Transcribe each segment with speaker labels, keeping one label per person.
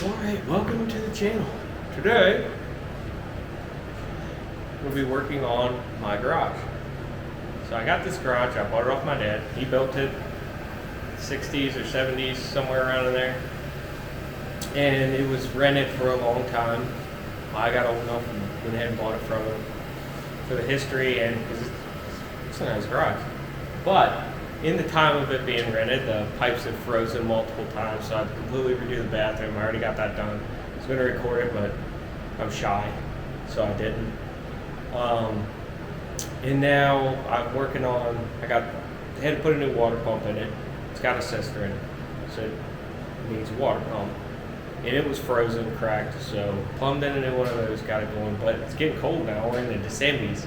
Speaker 1: Alright, welcome to the channel. Today, we'll be working on my garage. So I got this garage, I bought it off my dad. He built it 60s or 70s, somewhere around in there. And it was rented for a long time. I got old enough and went ahead and bought it from him for the history and because it's a nice garage. But in the time of it being rented, the pipes had frozen multiple times, so I had to completely redo the bathroom. I already got that done. I was going to record it, but I'm shy, so I didn't. And now I'm working on, I had to put a new water pump in it. It's got a cistern in it, so it needs a water pump. And it was frozen, cracked, so plumbed in a new one of those, got it going. But it's getting cold now, we're in the December's.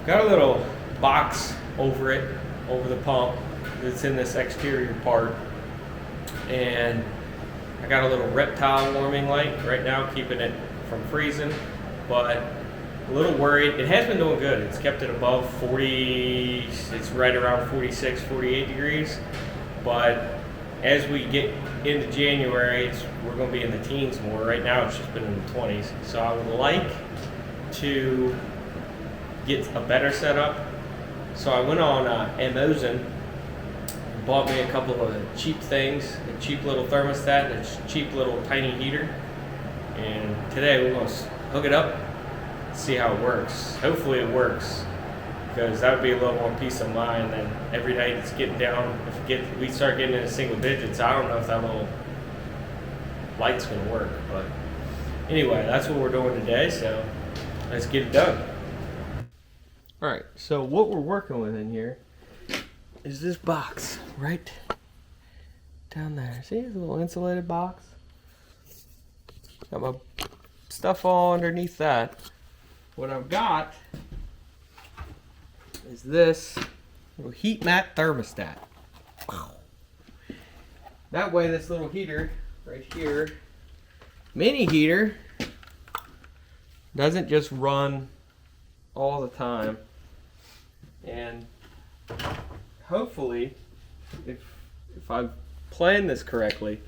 Speaker 1: Got a little box over it, over the pump that's in this exterior part, and I got a little reptile warming light right now keeping it from freezing, but a little worried. It has been doing good. It's kept it above 40, it's right around 46, 48 degrees, but as we get into January, we're going to be in the teens more. Right now it's just been in the 20s, so I would like to get a better setup. So I went on Amazon and bought me a couple of cheap things, a cheap little thermostat and a cheap little tiny heater. And today we're going to hook it up, see how it works. Hopefully it works, because that would be a little more peace of mind than every night it's getting down. If we start getting into single digits, I don't know if that little light's going to work. But anyway, that's what we're doing today, so let's get it done. Alright, so what we're working with in here is this box right down there. See, it's a little insulated box. Got my stuff all underneath that. What I've got is this little heat mat thermostat. That way this little heater right here, mini heater, doesn't just run all the time. And hopefully, if I've planned this correctly,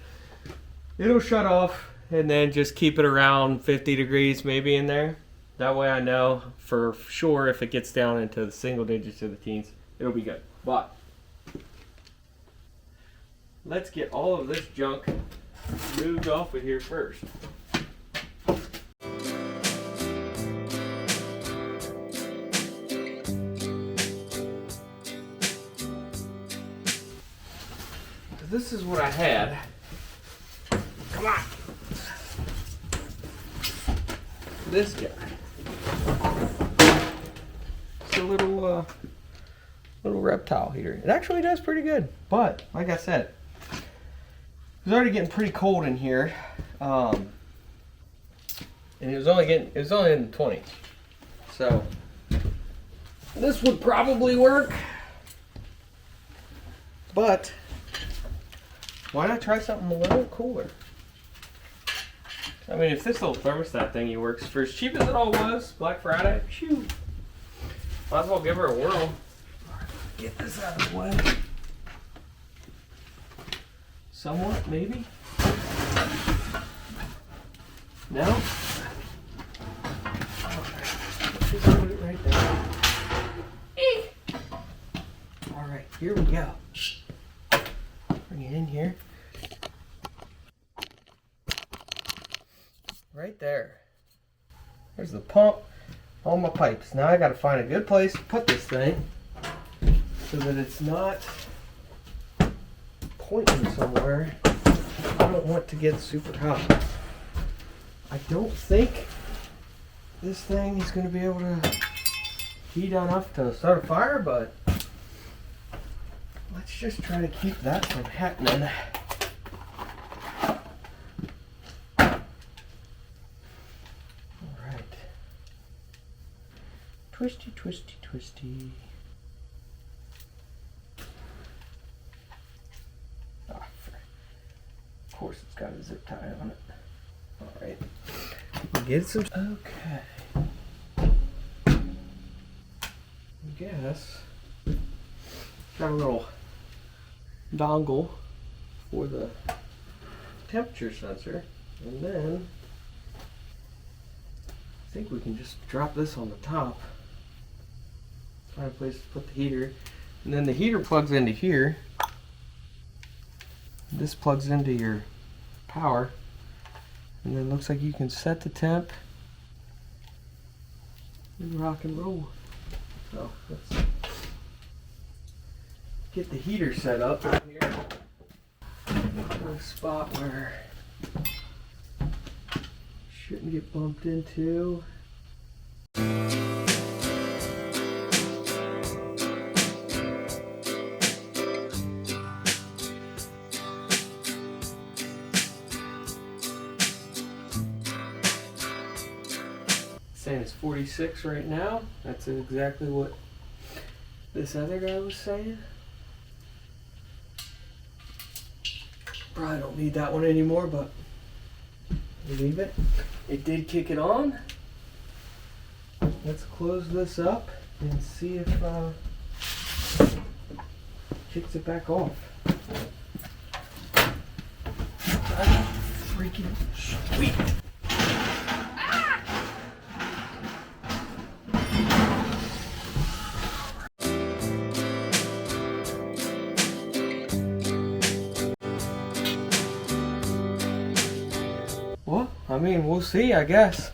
Speaker 1: it'll shut off and then just keep it around 50 degrees maybe in there. That way I know for sure if it gets down into the single digits or the teens, it'll be good. But let's get all of this junk moved off of here first. This is what I had. Come on. This guy. It's a little reptile heater. It actually does pretty good, but like I said, it's already getting pretty cold in here, and it was only in the 20s. So this would probably work, but why not try something a little cooler? I mean, if this little thermostat thingy works for as cheap as it all was, Black Friday, phew, might as well give her a whirl. All right, get this out of the way. Somewhat, maybe? No? Alright, just put it right there. Alright, here we go. Bring it in here. Right there. There's the pump, all my pipes. Now I gotta find a good place to put this thing so that it's not pointing somewhere. I don't want to get super hot. I don't think this thing is gonna be able to heat enough to start a fire, but let's just try to keep that from happening. Alright. Twisty, twisty, twisty. Ah, of course it's got a zip tie on it. Alright. Get some. Okay. I guess. Got a little dongle for the temperature sensor, and then I think we can just drop this on the top. Find a place to put the heater, and then the heater plugs into here. This plugs into your power, and then looks like you can set the temp and rock and roll. So let's get the heater set up in here in a spot where it shouldn't get bumped into. Saying it's 46 right now. That's exactly what this other guy was saying. Probably don't need that one anymore, but we'll leave it. It did kick it on. Let's close this up and see if kicks it back off. Freaking sweet. Well, I mean, we'll see, I guess.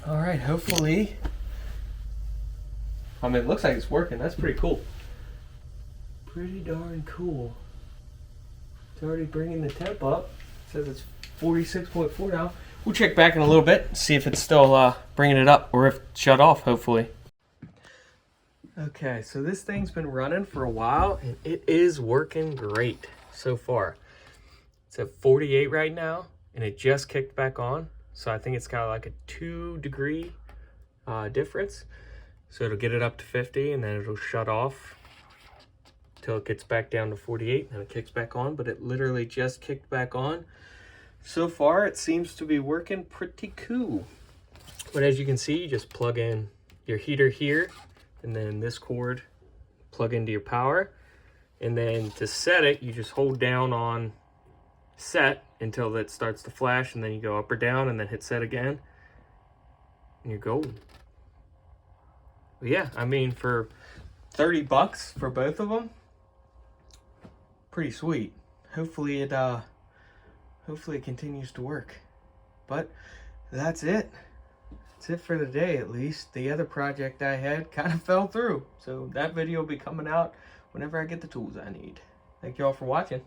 Speaker 1: All right, hopefully. I mean, it looks like it's working. That's pretty cool. Pretty darn cool. It's already bringing the temp up. It says it's 46.4 now. We'll check back in a little bit, see if it's still bringing it up, or if it's shut off, hopefully. Okay, so this thing's been running for a while, and it is working great so far. It's at 48 right now, and it just kicked back on. So I think it's got like a 2-degree difference. So it'll get it up to 50, and then it'll shut off till it gets back down to 48, and it kicks back on. But it literally just kicked back on. So far, it seems to be working pretty cool. But as you can see, you just plug in your heater here, and then this cord, plug into your power. And then to set it, you just hold down on set until it starts to flash, and then you go up or down and then hit set again, and you're golden. But yeah, I mean, for 30 bucks for both of them, pretty sweet. Hopefully it continues to work. But that's it. That's it for the day, at least. The other project I had kind of fell through, so that video will be coming out whenever I get the tools I need. Thank you all for watching.